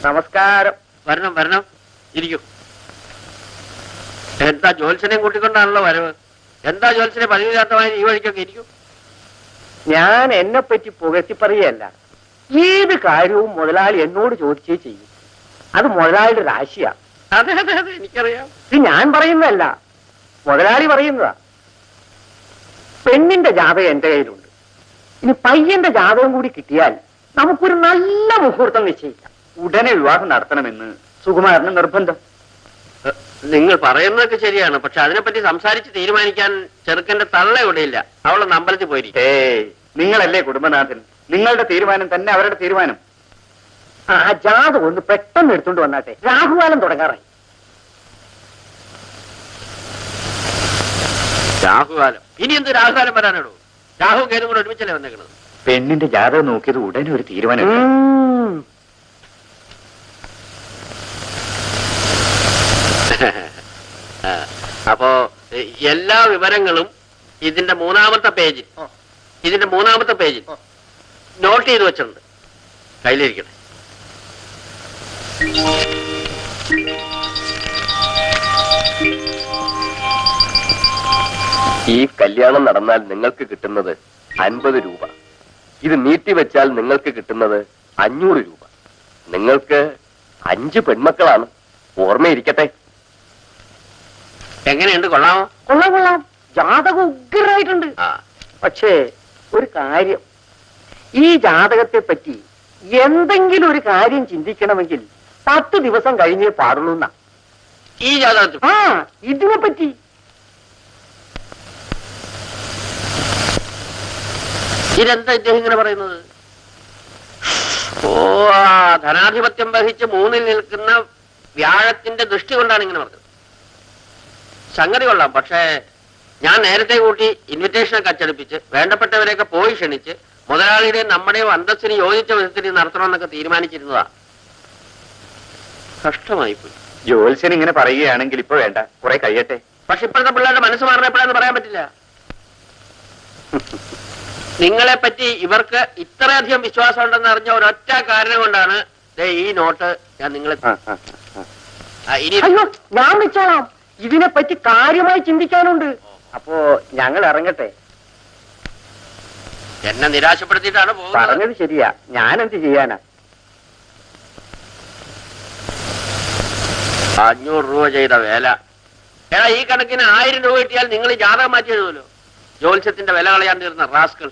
നമസ്കാരം. വരണം വരണം, ഇരിക്കും. എന്താ ജോത്സ്യനെയും കൂട്ടിക്കൊണ്ടാണല്ലോ വരവ്? എന്താ ജോത്സ്യനെ പതിവില്ലാത്തമായി ഈ വഴിക്കൊക്കെ ഇരിക്കും? ഞാൻ എന്നെ പറ്റി പുകഴ്ത്തി പറയല്ല. ഏത് കാര്യവും മുതലാളി എന്നോട് ചോദിച്ചേ ചെയ്യും. അത് മുതലാളിയുടെ രാശിയാ. അതെ അതെ അതെ, എനിക്കറിയാം. ഇത് ഞാൻ പറയുന്നതല്ല, മുതലാളി പറയുന്നതാ. പെണ്ണിന്റെ ജാതകം എന്റെ കയ്യിലുണ്ട്. ഇനി പയ്യന്റെ ജാതകം കൂടി കിട്ടിയാൽ നമുക്കൊരു നല്ല മുഹൂർത്തം നിശ്ചയിക്കാം. ഉടനെ വിവാഹം നടത്തണമെന്ന് സുകുമാരന് നിർബന്ധം. നിങ്ങൾ പറയുന്നതൊക്കെ ശരിയാണ്, പക്ഷെ അതിനെപ്പറ്റി സംസാരിച്ച് തീരുമാനിക്കാൻ ചെറുക്കന്റെ തള്ള ഇവിടെയില്ല. അവളൊന്ന് അമ്പലത്തിൽ പോയിരിക്കും. നിങ്ങളല്ലേ കുടുംബനാഥൻ, നിങ്ങളുടെ തീരുമാനം തന്നെ അവരുടെ തീരുമാനം. ആ ജാതകം ഒന്ന് പെട്ടെന്ന് എടുത്തോണ്ട് വന്നാട്ടെ, രാഹുകാലം തുടങ്ങാറായി. രാഹുകാലം? ഇനി എന്ത് രാഹുകാലം വരാനാണോ? രാഹു കേതും കൂടെ ഒരുമിച്ചല്ലേ വന്നേക്കണത്? പെണ്ണിന്റെ ജാതകം നോക്കിയത് ഉടനെ ഒരു തീരുമാനം. അപ്പോ എല്ലാ വിവരങ്ങളും ഇതിന്റെ മൂന്നാമത്തെ പേജിൽ നോട്ട് ചെയ്ത് വെച്ചിട്ടുണ്ട്. കയ്യിലിരിക്കട്ടെ. ഈ കല്യാണം നടന്നാൽ നിങ്ങൾക്ക് കിട്ടുന്നത് 50 രൂപ. ഇത് നീട്ടിവെച്ചാൽ നിങ്ങൾക്ക് കിട്ടുന്നത് 500 രൂപ. നിങ്ങൾക്ക് 5 പെൺമക്കളാണ്, ഓർമ്മയിരിക്കട്ടെ. എങ്ങനെയുണ്ട്? കൊള്ളാമോ? കൊള്ളാം കൊള്ളാം, ജാതകം ഉഗ്രനായിട്ടുണ്ട്. പക്ഷേ ഒരു കാര്യം, ഈ ജാതകത്തെ പറ്റി എന്തെങ്കിലും ഒരു കാര്യം ചിന്തിക്കണമെങ്കിൽ 10 ദിവസം കഴിഞ്ഞേ പാടുള്ളൂ എന്നാ. ഈ ജാതകത്തിൽ? ഇതിനെ പറ്റി. ഇതെന്താ ഇദ്ദേഹം ഇങ്ങനെ പറയുന്നത്? ഓ, ധനാധിപത്യം വഹിച്ച് 3-ൽ നിൽക്കുന്ന വ്യാഴത്തിന്റെ ദൃഷ്ടി കൊണ്ടാണ് ഇങ്ങനെ പറഞ്ഞത്. സംഗതി കൊള്ളാം, പക്ഷേ ഞാൻ നേരത്തെ കൂട്ടി ഇൻവിറ്റേഷനൊക്കെ അച്ചടിപ്പിച്ച് വേണ്ടപ്പെട്ടവരെയൊക്കെ പോയി ക്ഷണിച്ച് മുതലാളിയുടെയും നമ്മുടെയും അന്തസ്സിന് യോജിച്ച വിധത്തിൽ നടത്തണമെന്നൊക്കെ തീരുമാനിച്ചിരുന്നതാ. കഷ്ടമായിപ്പോയി. ജോത്സ്യൻ ഇങ്ങനെ പറയുകയാണെങ്കിൽ ഇപ്പൊ വേണ്ട, കുറെ കഴിയട്ടെ. പക്ഷെ ഇപ്പോഴത്തെ പിള്ളേരുടെ മനസ്സ് മാറണപ്പോഴെന്ന് പറയാൻ പറ്റില്ല. നിങ്ങളെ പറ്റി ഇവർക്ക് ഇത്രയധികം വിശ്വാസം ഉണ്ടെന്ന് അറിഞ്ഞ ഒരൊറ്റ കാരണം കൊണ്ടാണ് ഈ നോട്ട് ഞാൻ നിങ്ങളെ. ഞാൻ വെച്ചോളാം, ഇതിനെ പറ്റി കാര്യമായി ചിന്തിക്കാനുണ്ട്. അപ്പോ ഞങ്ങൾ ഇറങ്ങട്ടെ. എന്നെ നിരാശപ്പെടുത്തിയിട്ടാണ് പോകുന്നത്. പറഞ്ഞത് ശരിയാ, ഞാനെന്ത് ചെയ്യാനാ. 500 രൂപ ചെയ്ത വേല. ഈ കണക്കിന് 1000 രൂപ കിട്ടിയാൽ നിങ്ങൾ ജാതകം മാറ്റി എഴുതുമല്ലോ. ജ്യോത്സ്യത്തിന്റെ വില കളയാൻ തീർന്ന റാസ്കൾ.